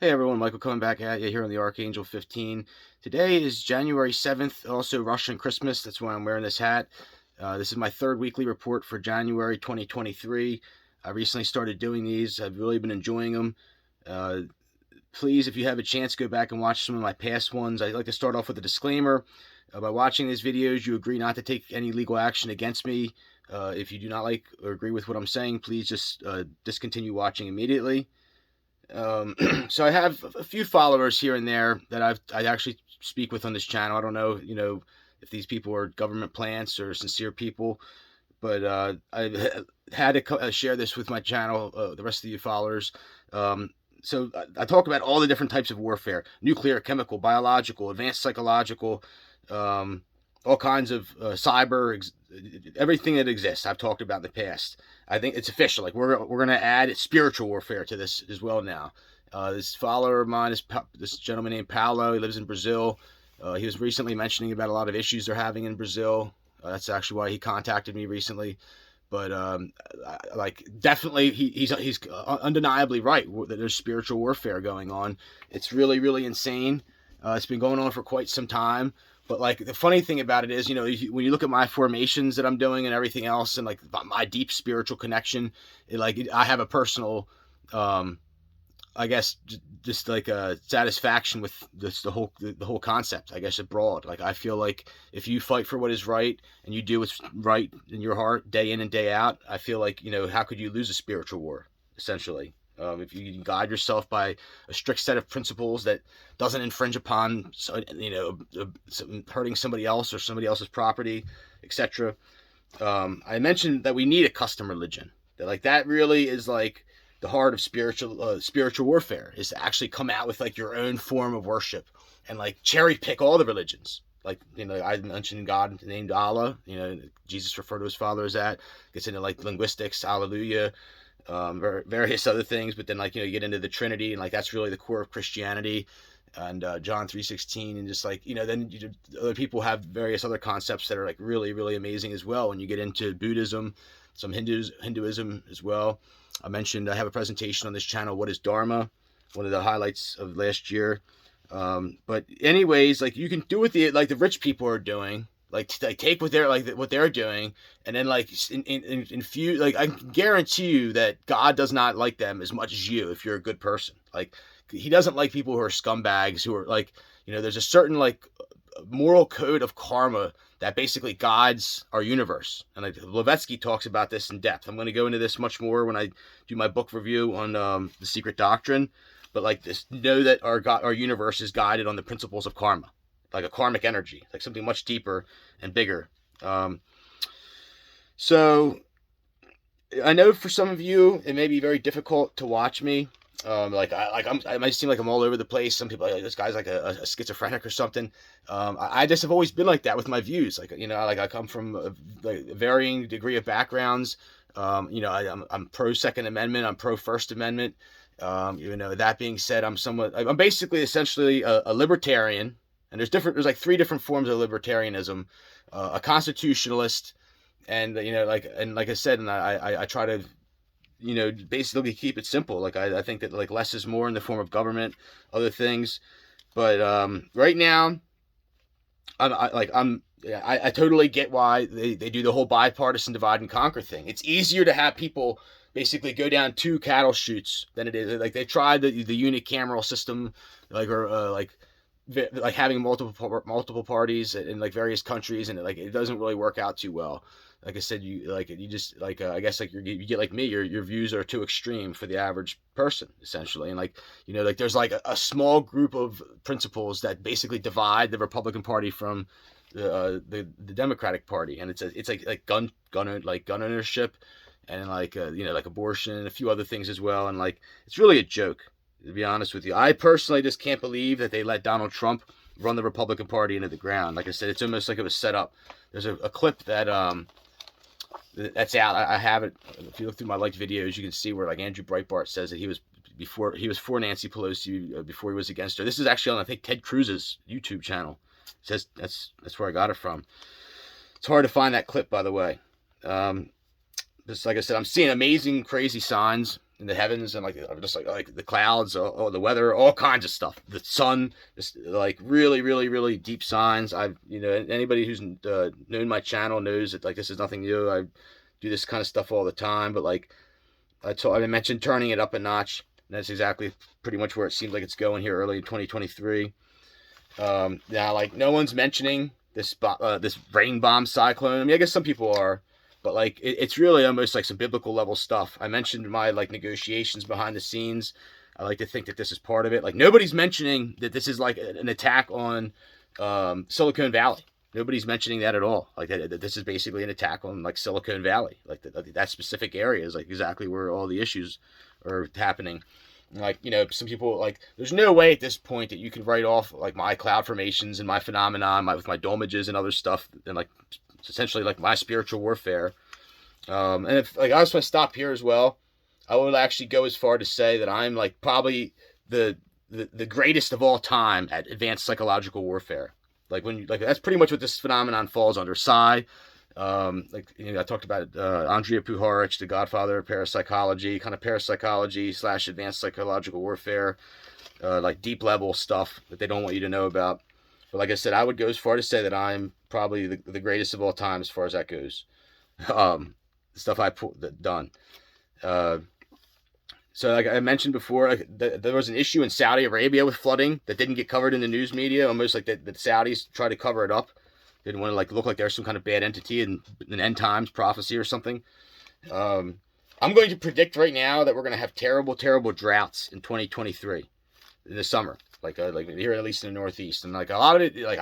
Hey everyone, Michael coming back at you here on the Archangel 15. Today is January 7th, also Russian Christmas. That's why I'm wearing this hat. This is my third weekly report for January 2023. I recently started doing these. I've really been enjoying them. Uh, Please, if you have a chance, go back and watch some of my past ones. I'd like to start off with a disclaimer. By watching these videos, you agree not to take any legal action against me. If you do not like or agree with what I'm saying, please just discontinue watching immediately. So I have a few followers here and there that I actually speak with on this channel. I don't know, if these people are government plants or sincere people, but I had to share this with my channel, the rest of you followers. So I talk about all the different types of warfare: nuclear, chemical, biological, advanced psychological, um, all kinds of cyber, everything that exists. I've talked about in the past. I think it's official. Like we're gonna add spiritual warfare to this as well now. This follower of mine is this gentleman named Paulo. He lives in Brazil. He was recently mentioning about a lot of issues they're having in Brazil. That's actually why he contacted me recently. But like definitely, he's undeniably right that there's spiritual warfare going on. It's really really insane. It's been going on for quite some time. But like the funny thing about it is, when you look at my formations that I'm doing and everything else, and like my deep spiritual connection, I have a personal, um, I guess, just like a satisfaction with this the whole concept. I guess abroad, like I feel like if you fight for what is right and you do what's right in your heart day in and day out, I feel like how could you lose a spiritual war? Essentially, if you can guide yourself by a strict set of principles that doesn't infringe upon hurting somebody else or somebody else's property, etc. I mentioned that we need a custom religion. That really is like the heart of spiritual warfare, is to actually come out with like your own form of worship and like cherry pick all the religions. I mentioned God named Allah. Jesus referred to his father as that. Gets into like linguistics, hallelujah, various other things. But then you get into the Trinity, and like that's really the core of Christianity, and John 3:16, and just then other people have various other concepts that are like really really amazing as well. When you get into Buddhism, some Hinduism as well. I mentioned I have a presentation on this channel, What is Dharma? One of the highlights of last year. But anyways, like you can do what the rich people are doing, like take what they're doing, and then infuse. Like I can guarantee you that God does not like them as much as you if you're a good person. Like he doesn't like people who are scumbags, who are there's a certain moral code of karma that basically guides our universe. And Blavatsky talks about this in depth. I'm going to go into this much more when I do my book review on The Secret Doctrine. But know that our universe is guided on the principles of karma, like a karmic energy, like something much deeper and bigger. So I know for some of you it may be very difficult to watch me. I might seem like I'm all over the place. Some people are like, this guy's like a schizophrenic or something. I just have always been like that with my views. I come from a varying degree of backgrounds. I'm pro Second Amendment. I'm pro First Amendment. That being said, I'm basically essentially a libertarian. And there's like three different forms of libertarianism: a constitutionalist, and like I said, and I try to basically keep it simple. I think that less is more in the form of government, other things. But right now, I totally get why they do the whole bipartisan divide and conquer thing. It's easier to have people basically go down two cattle chutes than it is. Like they tried the unicameral system, like having multiple parties in like various countries, and it doesn't really work out too well. Like I said, you just I guess you get like me, your views are too extreme for the average person, essentially. And there's like a small group of principles that basically divide the Republican Party from the Democratic Party, and it's like gun ownership, and like abortion and a few other things as well. And it's really a joke, to be honest with you. I personally just can't believe that they let Donald Trump run the Republican Party into the ground. Like I said, it's almost like it was set up. There's a clip that's out. I have it. If you look through my liked videos, you can see where Andrew Breitbart says that he was for Nancy Pelosi before he was against her. This is actually on, I think, Ted Cruz's YouTube channel. It says that's where I got it from. It's hard to find that clip, by the way. Just like I said, I'm seeing amazing, crazy signs. in the heavens, and like just like the clouds, or the weather, all kinds of stuff. The sun, just like really, really, really deep signs. I've anybody who's known my channel knows that like this is nothing new. I do this kind of stuff all the time, but like I mentioned turning it up a notch. And that's exactly pretty much where it seems like it's going here early in 2023. Now, like no one's mentioning this rain bomb cyclone. I mean, I guess some people are, but like it's really almost like some biblical level stuff. I mentioned my like negotiations behind the scenes. I like to think that this is part of it. Like nobody's mentioning that this is like an attack on Silicon Valley. Nobody's mentioning that at all. Like that this is basically an attack on like Silicon Valley. Like that specific area is like exactly where all the issues are happening. Like, some people, like, there's no way at this point that you can write off, like, my cloud formations and my phenomenon, with my domages and other stuff, and, like, essentially, like, my spiritual warfare. And if, like, I just want to stop here as well. I would actually go as far to say that I'm, like, probably the greatest of all time at advanced psychological warfare. Like, that's pretty much what this phenomenon falls under. Psi. I talked about Andrija Puharich, the godfather of parapsychology, kind of parapsychology / advanced psychological warfare, like deep level stuff that they don't want you to know about. But like I said, I would go as far to say that I'm probably the greatest of all time as far as that goes. Stuff I've done. So like I mentioned before, like there was an issue in Saudi Arabia with flooding that didn't get covered in the news media, almost like the Saudis tried to cover it up. Didn't want to like look like there's some kind of bad entity in an end times prophecy or something. I'm going to predict right now that we're going to have terrible, terrible droughts in 2023 in the summer, like here at least in the Northeast, and like a lot of it, like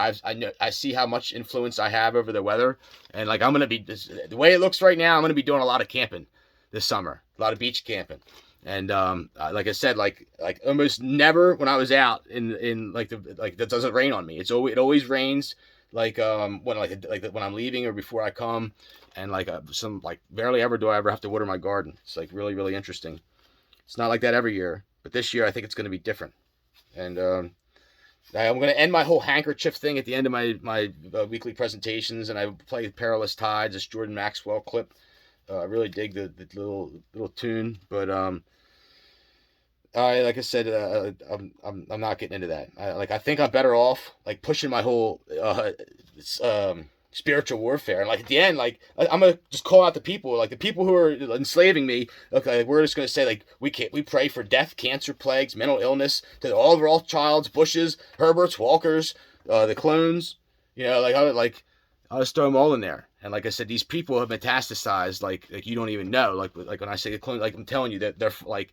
I see how much influence I have over the weather, and like I'm going to be the way it looks right now. I'm going to be doing a lot of camping this summer, a lot of beach camping. And like I said, like almost never when I was out in like that doesn't rain on me. It always rains. Like when I'm leaving or before I come, and like barely ever do I ever have to water my garden. It's like really, really interesting. It's not like that every year, but this year I think it's going to be different. And I'm going to end my whole handkerchief thing at the end of my weekly presentations, and I play Perilous Tides, this Jordan Maxwell clip. I really dig the little tune, but like I said, I'm not getting into that. I think I'm better off like pushing my whole spiritual warfare. And like at the end, like I'm gonna just call out the people, like the people who are enslaving me. Okay, we're just gonna say like we pray for death, cancer, plagues, mental illness to all the Rothschilds, Bushes, Herberts, Walkers, the clones. I'll just throw them all in there. And like I said, these people have metastasized like you don't even know. Like when I say the clone, like I'm telling you that they're like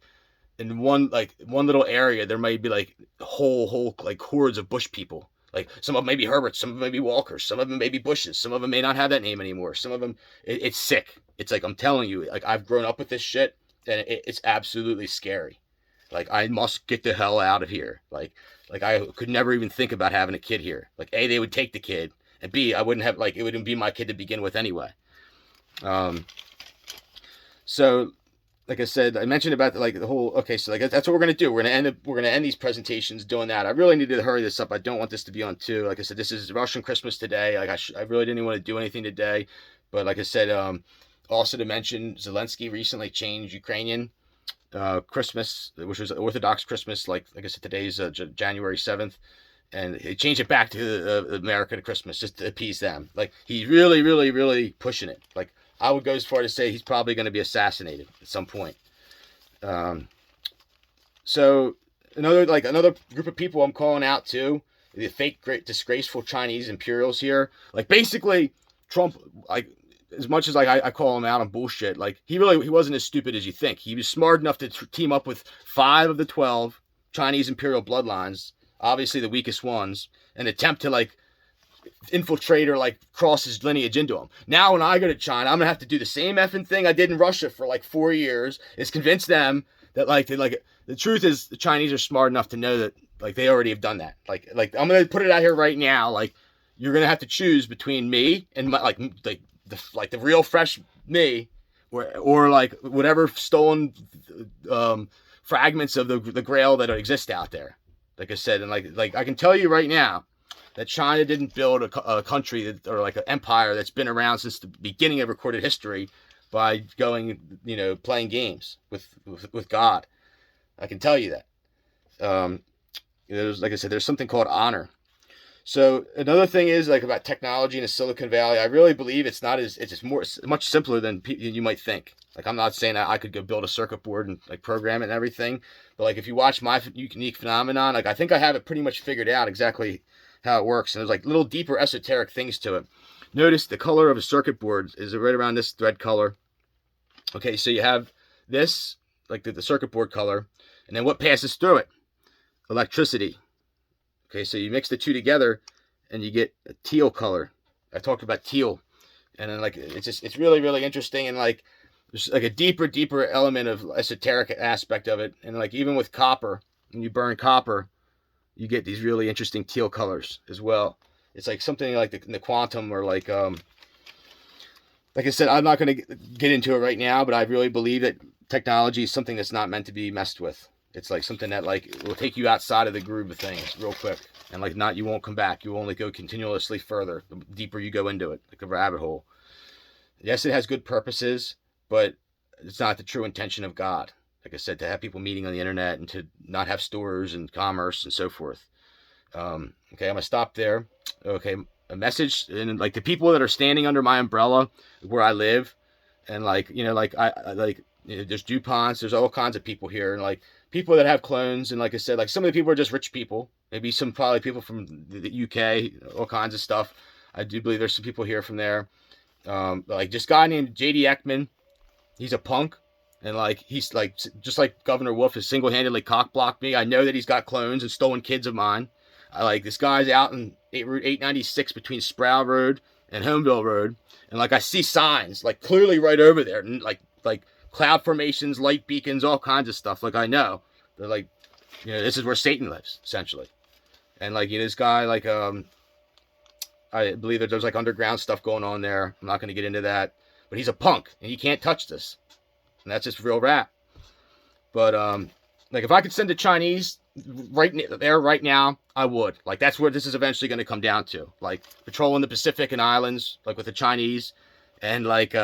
in one little area, there might be like whole like hordes of bush people. Like some of them may be Herberts, some of them may be Walkers, some of them may be Bushes, some of them may not have that name anymore. Some of them, it's sick. It's like I'm telling you, like I've grown up with this shit, and it's absolutely scary. Like I must get the hell out of here. Like I could never even think about having a kid here. Like A, they would take the kid, and B, I wouldn't have it wouldn't be my kid to begin with anyway. So like I said, I mentioned about the whole. Okay, so like that's what we're gonna do. We're gonna end these presentations doing that. I really need to hurry this up. I don't want this to be on two. Like I said, this is Russian Christmas today. Like I really didn't want to do anything today, but like I said, also to mention, Zelensky recently changed Ukrainian Christmas, which was Orthodox Christmas. Like I said, today's January 7th. And he changed it back to American Christmas just to appease them. Like he's really, really, really pushing it. Like I would go as far to say he's probably going to be assassinated at some point. So another group of people I'm calling out to, the fake, great, disgraceful Chinese imperials here. Like basically Trump, like as much as like I call him out on bullshit, like he wasn't as stupid as you think. He was smart enough to team up with 5 of the 12 Chinese imperial bloodlines, obviously the weakest ones, and attempt to like infiltrate or like cross his lineage into him. Now when I go to China, I'm gonna have to do the same effing thing I did in Russia for like 4 years, is convince them that the truth is the Chinese are smart enough to know that like they already have done that. Like I'm gonna put it out here right now, like you're gonna have to choose between me and my the real fresh me, or like whatever stolen fragments of the grail that exist out there. Like I said, and like I can tell you right now that China didn't build a country or like an empire that's been around since the beginning of recorded history by going, playing games with God. I can tell you that. There's, like I said, there's something called honor. So another thing is like about technology in the Silicon Valley. I really believe it's much simpler than you might think. Like, I'm not saying that I could go build a circuit board and like program it and everything, but like if you watch My Unique Phenomenon, like I think I have it pretty much figured out exactly how it works. And there's like little deeper esoteric things to it. Notice the color of a circuit board is right around this red color. Okay, so you have this, like the circuit board color, and then what passes through it? Electricity. Okay, so you mix the two together and you get a teal color. I talked about teal. And then like it's really, really interesting, and like there's like a deeper element of esoteric aspect of it. And like even with copper, when you burn copper, you get these really interesting teal colors as well. It's like something like the quantum, or like I said, I'm not going to get into it right now, but I really believe that technology is something that's not meant to be messed with. It's like something that like will take you outside of the groove of things real quick, and like you won't come back. You will only go continuously further the deeper you go into it, like a rabbit hole. Yes, it has good purposes, but it's not the true intention of God. Like I said, to have people meeting on the internet and to not have stores and commerce and so forth. Okay, I'm gonna stop there. Okay, a message, and like the people that are standing under my umbrella where I live, and like there's DuPonts, there's all kinds of people here, and like people that have clones, and like I said, like some of the people are just rich people, maybe some probably people from the UK, all kinds of stuff. I do believe there's some people here from there. Like this guy named J.D. Ekman, he's a punk, and like he's like just like Governor Wolf has single-handedly cock-blocked me. I know that he's got clones and stolen kids of mine. I like this guy's out in Route 896 between Sproul Road and Homeville Road, and like I see signs like clearly right over there, and like cloud formations, light beacons, all kinds of stuff. Like I know they're like, this is where Satan lives essentially, and like this guy like I believe that there's like underground stuff going on there. I'm not going to get into that, but he's a punk and he can't touch this, and that's just real rap. But like if I could send the Chinese right there right now, I would. Like that's where this is eventually going to come down to, like patrolling the Pacific and islands, like with the Chinese, and like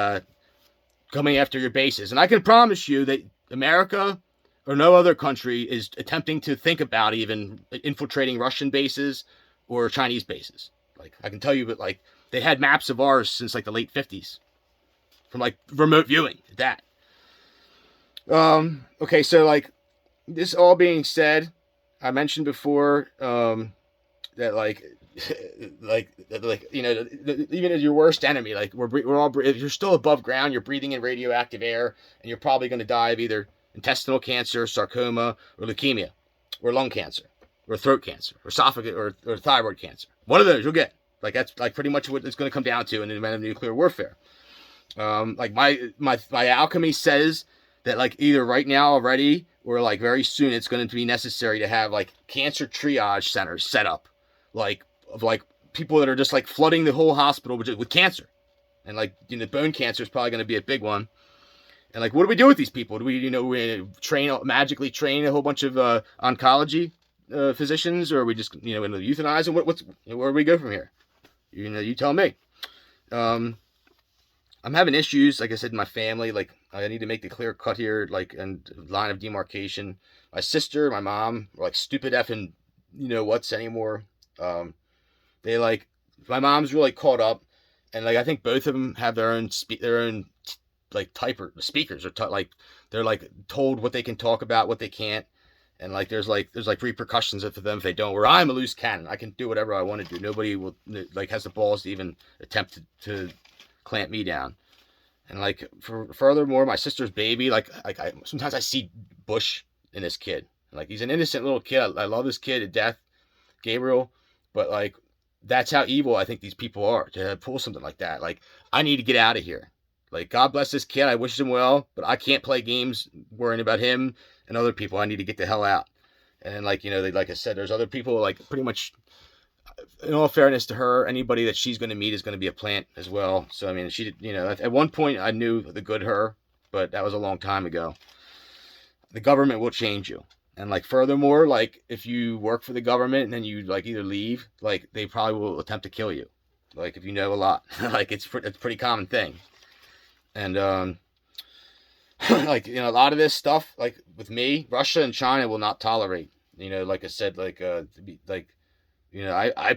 coming after your bases. And I can promise you that America or no other country is attempting to think about even infiltrating Russian bases or Chinese bases. Like I can tell you, but like they had maps of ours since like the late 50s from like remote viewing at that. Okay, so like this all being said, I mentioned before that like even as your worst enemy, like we're all, if you're still above ground, you're breathing in radioactive air, and you're probably going to die of either intestinal cancer, sarcoma, or leukemia, or lung cancer, or throat cancer, or esophagus, or thyroid cancer. One of those you'll get. Like that's like pretty much what it's going to come down to in the event of nuclear warfare. Like my alchemy says that like either right now already or like very soon it's going to be necessary to have like cancer triage centers set up, like of like people that are just like flooding the whole hospital with cancer, and like bone cancer is probably going to be a big one. And like what do we do with these people? Do we magically train a whole bunch of oncology physicians, or are we just euthanize them? Where do we go from here? You tell me. I'm having issues, like I said, in my family. Like I need to make the clear cut here, like, and line of demarcation. My sister, my mom, are like stupid effing, what's anymore. They like, my mom's really caught up, and like I think both of them have their own like typer speakers, or like they're like told what they can talk about, what they can't, and like there's repercussions for them if they don't. Where I'm a loose cannon, I can do whatever I want to do. Nobody will like has the balls to even attempt to clamp me down. And like furthermore, my sister's baby, like I sometimes I see Bush in this kid. Like he's an innocent little kid. I love this kid to death, Gabriel, but like that's how evil I think these people are to pull something like that. Like I need to get out of here. Like God bless this kid. I wish him well, but I can't play games worrying about him and other people. I need to get the hell out. And like like I said, there's other people like pretty much. In all fairness to her, anybody that she's going to meet is going to be a plant as well. So, I mean, she did, at one point I knew the good her, but that was a long time ago. The government will change you. And like, furthermore, like if you work for the government and then you like either leave, like they probably will attempt to kill you. Like if you know a lot, like it's a pretty common thing. And like, a lot of this stuff, like with me, Russia and China will not tolerate. Like I said, I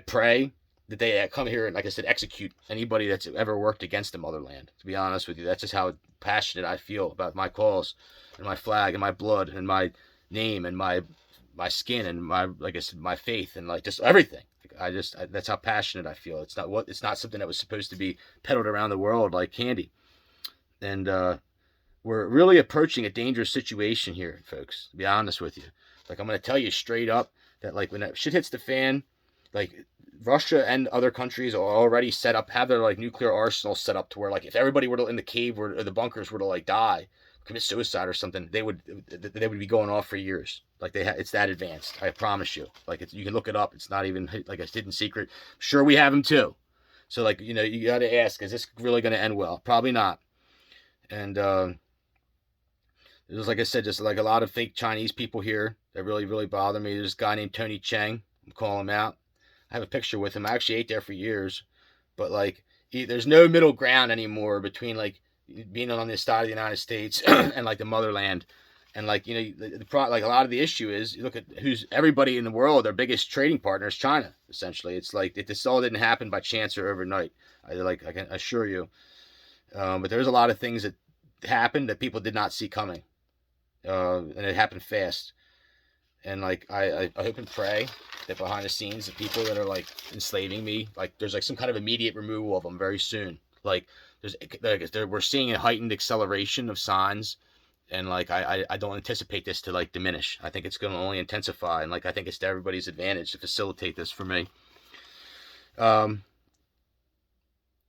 pray that they come here and, like I said, execute anybody that's ever worked against the motherland. To be honest with you, that's just how passionate I feel about my cause and my flag and my blood and my name and my skin and my, like I said, my faith and like just everything. That's how passionate I feel. It's not something that was supposed to be peddled around the world like candy. And we're really approaching a dangerous situation here, folks. To be honest with you, like I'm gonna tell you straight up that like when that shit hits the fan, like Russia and other countries are already set up, have their like nuclear arsenals set up to where like if everybody were to in the cave or the bunkers were to like die, commit suicide or something, they would be going off for years. Like it's that advanced. I promise you. Like you can look it up. It's not even like a hidden secret. Sure, we have them too. So like you got to ask, is this really going to end well? Probably not. And there's, like I said, just like a lot of fake Chinese people here that really, really bother me. There's a guy named Tony Cheng. I'm calling him out. I have a picture with him. I actually ate there for years. But like, there's no middle ground anymore between like being on this side of the United States and like the motherland. And like, like a lot of the issue is, you look at who's everybody in the world, their biggest trading partner is China, essentially. It's like, this all didn't happen by chance or overnight. I can assure you. But there's a lot of things that happened that people did not see coming. And it happened fast. And like I hope and pray that behind the scenes, the people that are like enslaving me, like there's like some kind of immediate removal of them very soon. Like we're seeing a heightened acceleration of signs, and like I don't anticipate this to like diminish. I think it's going to only intensify, and like I think it's to everybody's advantage to facilitate this for me.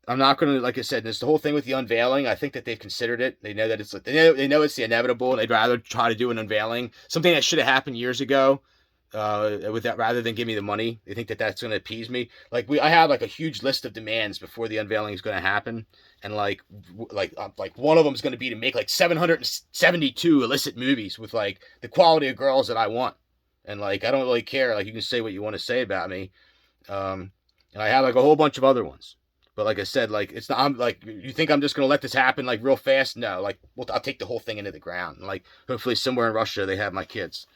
I'm not going to, like I said, there's the whole thing with the unveiling. I think that they've considered it. They know that it's like, they know it's the inevitable, and they'd rather try to do an unveiling, something that should have happened years ago, with that, rather than give me the money. They think that that's going to appease me. Like I have like a huge list of demands before the unveiling is going to happen, and like one of them is going to be to make like 772 illicit movies with like the quality of girls that I want, and like I don't really care. Like you can say what you want to say about me, and I have like a whole bunch of other ones. But like I said, like it's not. I'm like, you think I'm just gonna let this happen like real fast? No, like I'll take the whole thing into the ground. And, like hopefully somewhere in Russia they have my kids.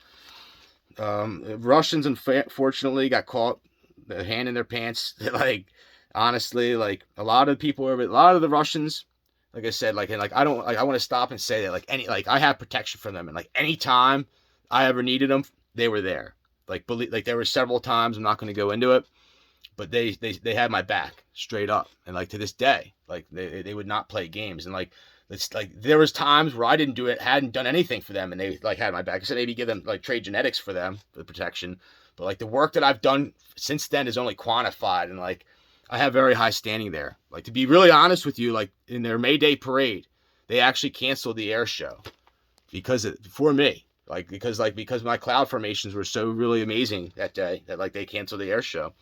Russians unfortunately got caught the hand in their pants. Like honestly, like a lot of the Russians, like I said, like I don't like I want to stop and say that like I have protection from them, and like anytime I ever needed them, they were there. Like there were several times. I'm not going to go into it. But they had my back straight up, and like to this day, like they would not play games, and like it's like there was times where I hadn't done anything for them, and they like had my back. I said maybe give them like trade genetics for them for the protection, but like the work that I've done since then is only quantified, and like I have very high standing there. Like to be really honest with you, like in their May Day parade, they actually canceled the air show for me. Because my cloud formations were so really amazing that day that like they canceled the air show.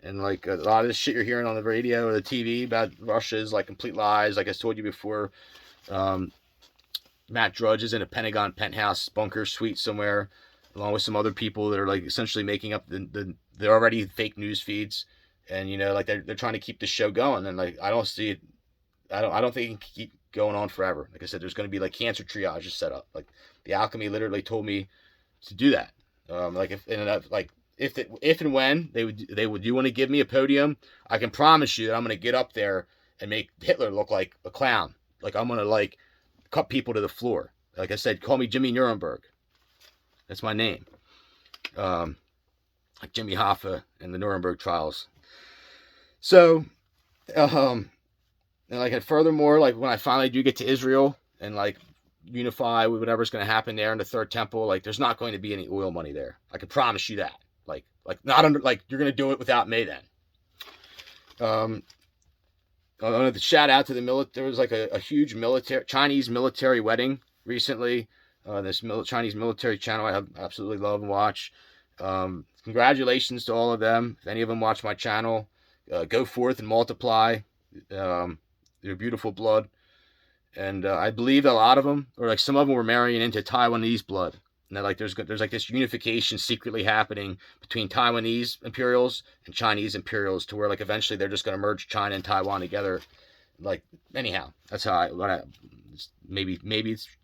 And like a lot of the shit you're hearing on the radio or the TV about Russia is like complete lies. Like I told you before, Matt Drudge is in a Pentagon penthouse bunker suite somewhere, along with some other people that are like essentially making up they're already fake news feeds, and like they're trying to keep the show going. And like I don't see it. I don't think it can keep going on forever. Like I said, there's going to be like cancer triages set up. Like the Alchemy literally told me to do that. If and when they would you want to give me a podium, I can promise you that I'm going to get up there and make Hitler look like a clown. Like I'm going to like cut people to the floor. Like I said, call me Jimmy Nuremberg. That's my name. Like Jimmy Hoffa in the Nuremberg trials. So, and like furthermore, like when I finally do get to Israel and like unify with whatever's going to happen there in the Third Temple, like there's not going to be any oil money there. I can promise you that. Like not under, like you're gonna do it without me then. I want to shout out to the military. There was like a huge Chinese military wedding recently. This Chinese military channel I absolutely love and watch. Congratulations to all of them. If any of them watch my channel, go forth and multiply your beautiful blood. And I believe a lot of them, or like some of them, were marrying into Taiwanese blood. And that like there's like this unification secretly happening between Taiwanese imperials and Chinese imperials, to where like eventually they're just going to merge China and Taiwan together, like, anyhow, that's how maybe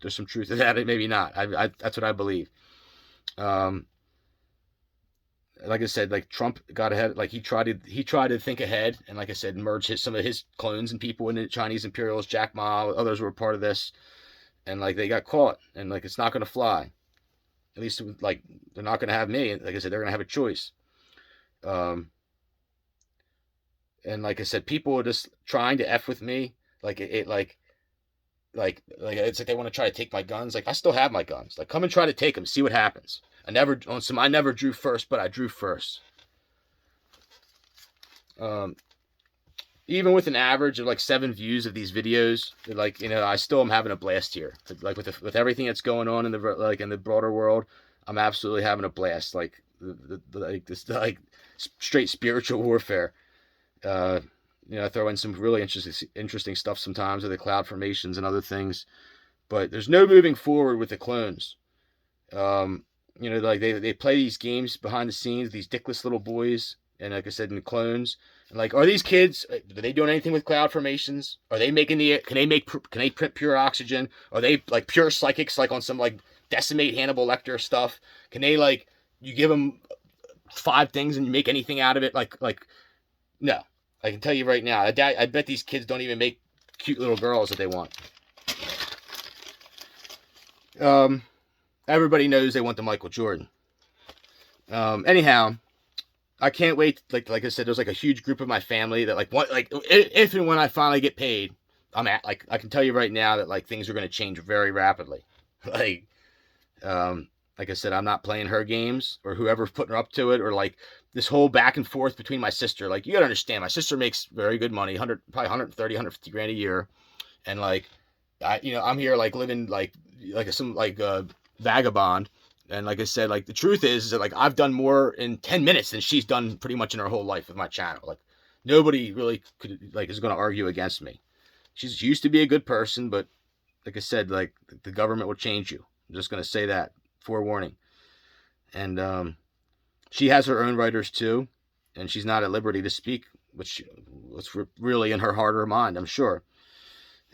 there's some truth to that, maybe not. That's what I believe. Um, like I said, like Trump got ahead. Like he tried to think ahead, and like I said, merge some of his clones and people in the Chinese imperialists. Jack Ma, others were part of this, and like they got caught, and like it's not going to fly. At least like they're not going to have me. Like I said, they're going to have a choice. Um, and like I said, people are just trying to f with me. Like like it's like they want to try to take my guns. Like I still have my guns. Like come and try to take them. See what happens. I never drew first, but I drew first. Um, Even with an average of like 7 views of these videos, like I still am having a blast here. Like with everything that's going on in the broader world, I'm absolutely having a blast. Like like straight spiritual warfare. Uh, I throw in some really interesting stuff sometimes with the cloud formations and other things, but there's no moving forward with the clones. Um, like they play these games behind the scenes, these dickless little boys, and like I said, in the clones. And like, are these kids? Are they doing anything with cloud formations? Are they making Can they print pure oxygen? Are they like pure psychics, like on some like decimate Hannibal Lecter stuff? Can they like you give them 5 things and you make anything out of it? Like no. I can tell you right now. I bet these kids don't even make cute little girls that they want. Everybody knows they want the Michael Jordan. Anyhow, I can't wait. Like I said, there's like a huge group of my family that if and when I finally get paid, I can tell you right now that like things are going to change very rapidly. Like I said, I'm not playing her games or whoever's putting her up to it, or like this whole back and forth between my sister. Like you got to understand, my sister makes very good money, probably 130, 150 grand a year, and like I'm here like living like some like vagabond. And like I said, like the truth is that like I've done more in 10 minutes than she's done pretty much in her whole life with my channel. Like nobody really is going to argue against me. She used to be a good person, but like I said, like the government will change you. I'm just going to say that, forewarning. And she has her own writers too, and she's not at liberty to speak, which was really in her heart or mind, I'm sure.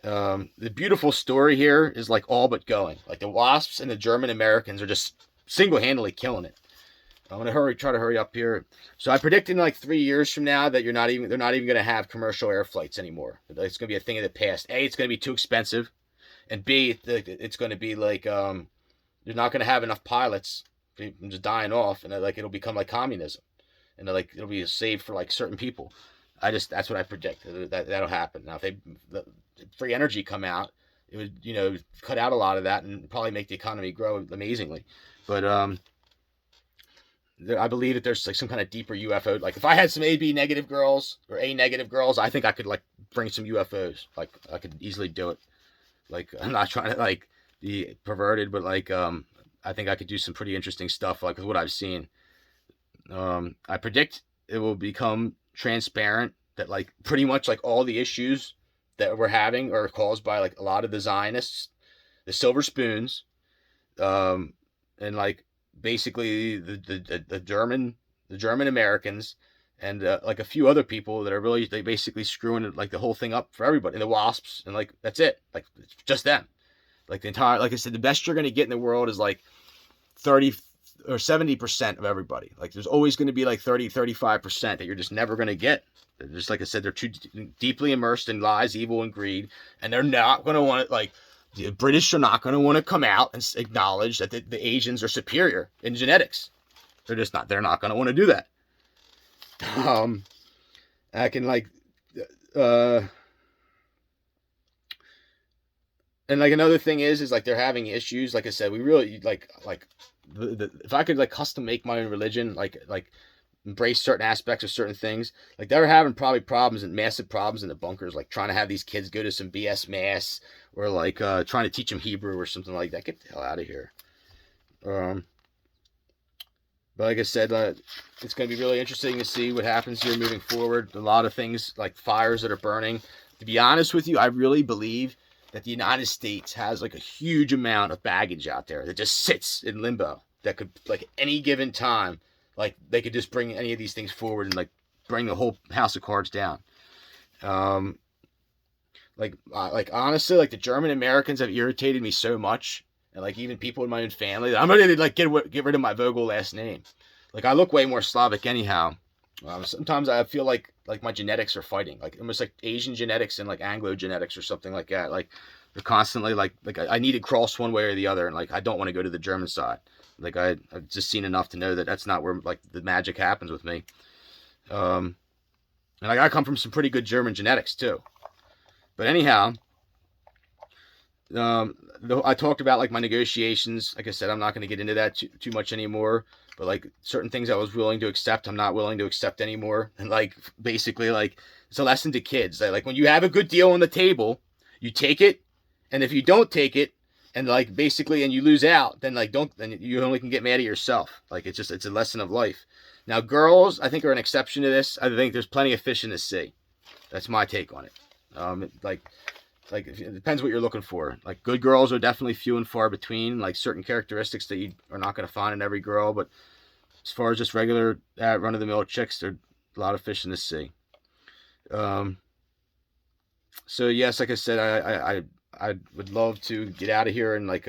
The beautiful story here is like all but going. Like the WASPs and the German Americans are just single-handedly killing it. I'm gonna try to hurry up here. So I predict in like 3 years from now that they're not even gonna have commercial air flights anymore. It's gonna be a thing of the past. A, it's gonna be too expensive, and B, it's gonna be like you're not gonna have enough pilots. People just dying off, and like it'll become like communism, and like it'll be saved for like certain people. That's what I predict. That'll happen. Now, if the free energy come out, it would cut out a lot of that and probably make the economy grow amazingly. But I believe that there's like some kind of deeper UFO. Like if I had some AB negative girls or A negative girls, I think I could like bring some UFOs. Like I could easily do it. Like I'm not trying to like be perverted, but like I think I could do some pretty interesting stuff like with what I've seen. I predict it will become transparent that like pretty much like all the issues that we're having are caused by like a lot of the Zionists, the silver spoons, and like basically the German Americans, and like a few other people that are they basically screwing like the whole thing up for everybody, and the WASPs, and like that's it, like it's just them. Like the entire, like I said, the best you're gonna get in the world is like 30 or 70% of everybody. Like there's always going to be like 35% that you're just never going to get. Just like I said, they're too deeply immersed in lies, evil, and greed, and they're not going to want to, like, the British are not going to want to come out and acknowledge that the Asians are superior in genetics. They're not going to want to do that. I can like and like another thing is like they're having issues. Like I said, we really like if I could like custom make my own religion, like embrace certain aspects of certain things, like they're having probably massive problems in the bunkers, like trying to have these kids go to some BS mass, or like trying to teach them Hebrew or something like that. Get the hell out of here. But like I said, it's going to be really interesting to see what happens here moving forward. A lot of things like fires that are burning. To be honest with you, I really believe that the United States has like a huge amount of baggage out there that just sits in limbo, that could, like, any given time, like they could just bring any of these things forward and like bring the whole house of cards down. Like honestly, like the German Americans have irritated me so much, and like even people in my own family, that I'm ready to like get rid of my Vogel last name. Like I look way more Slavic anyhow. Sometimes I feel like my genetics are fighting, like almost like Asian genetics and like Anglo genetics or something like that. Like they're constantly like I need to cross one way or the other, and like I don't want to go to the German side. Like I've just seen enough to know that that's not where like the magic happens with me. Um, and like I come from some pretty good German genetics too. But anyhow, I talked about like my negotiations. Like I said, I'm not going to get into that too much anymore. But like certain things I was willing to accept, I'm not willing to accept anymore. And like basically, like it's a lesson to kids that like when you have a good deal on the table, you take it, and if you don't take it, and like basically, and you lose out, then like don't, then you only can get mad at yourself. Like it's a lesson of life. Now, girls, I think are an exception to this. I think there's plenty of fish in the sea. That's my take on it. Like it depends what you're looking for. Like good girls are definitely few and far between. Like certain characteristics that you are not going to find in every girl. But as far as just regular run of the mill chicks, there's a lot of fish in the sea. Um, so yes, like I said, I would love to get out of here and like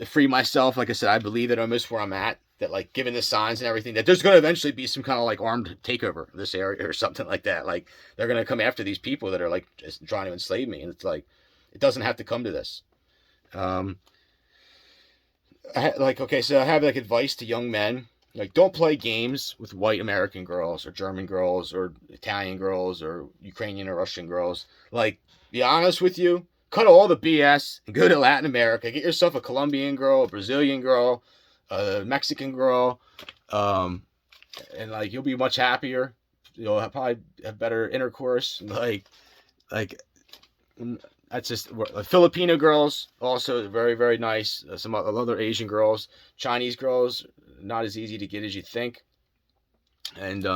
free myself. Like I said, I believe that almost where I'm at, that like given the signs and everything, that there's going to eventually be some kind of like armed takeover of this area or something like that. Like they're going to come after these people that are like just trying to enslave me, and it's like it doesn't have to come to this. Um, like okay, so I have like advice to young men. Like, don't play games with white American girls or German girls or Italian girls or Ukrainian or Russian girls. Like, be honest with you, cut all the BS and go to Latin America. Get yourself a Colombian girl, a Brazilian girl, a Mexican girl, um, and like you'll be much happier. You'll probably have better intercourse. Like that's just Filipino girls also very very nice. Some other Asian girls, Chinese girls, not as easy to get as you think. And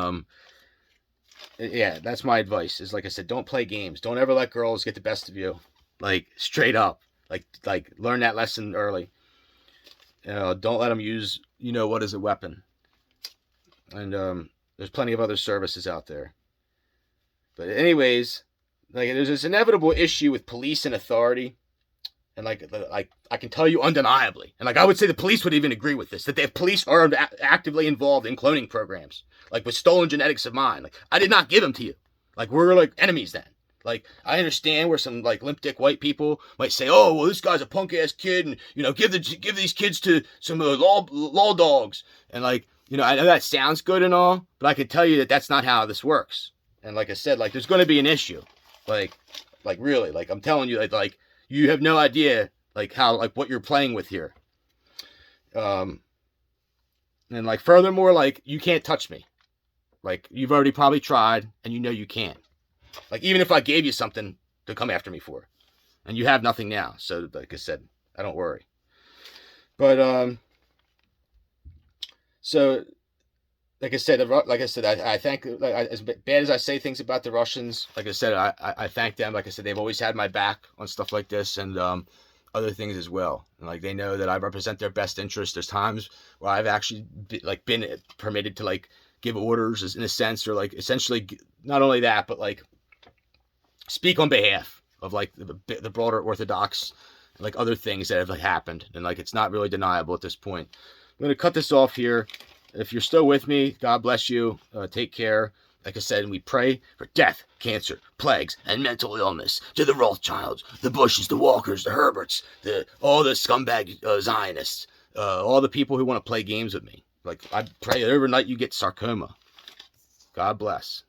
yeah, that's my advice. Is like I said, don't play games. Don't ever let girls get the best of you. Like straight up. Like learn that lesson early. Don't let them use what as a weapon. And there's plenty of other services out there. But anyways, like there's this inevitable issue with police and authority. And like I can tell you undeniably, and like I would say the police would even agree with this, that the police are actively involved in cloning programs, like with stolen genetics of mine. Like I did not give them to you. Like we're like enemies then. Like I understand where some like limp dick white people might say, "Oh, well, this guy's a punk ass kid, and give these kids to some law dogs." And like I know that sounds good and all, but I can tell you that that's not how this works. And like I said, like there's going to be an issue, like really, like I'm telling you, like you have no idea like how like what you're playing with here. Um, and like furthermore, like you can't touch me. Like you've already probably tried, and you can't. Like even if I gave you something to come after me for, and you have nothing now. So like I said, I don't worry. But so like I said, I thank like as bad as I say things about the Russians. Like I said, I thank them. Like I said, they've always had my back on stuff like this and other things as well. And like they know that I represent their best interest. There's times where I've actually been permitted to like give orders in a sense, or like essentially not only that, but like speak on behalf of like the broader Orthodox, like other things that have like happened, and like it's not really deniable at this point. I'm gonna cut this off here. If you're still with me, God bless you. Take care. Like I said, we pray for death, cancer, plagues, and mental illness to the Rothschilds, the Bushes, the Walkers, the Herberts, all the scumbag Zionists, all the people who want to play games with me. Like I pray that overnight you get sarcoma. God bless.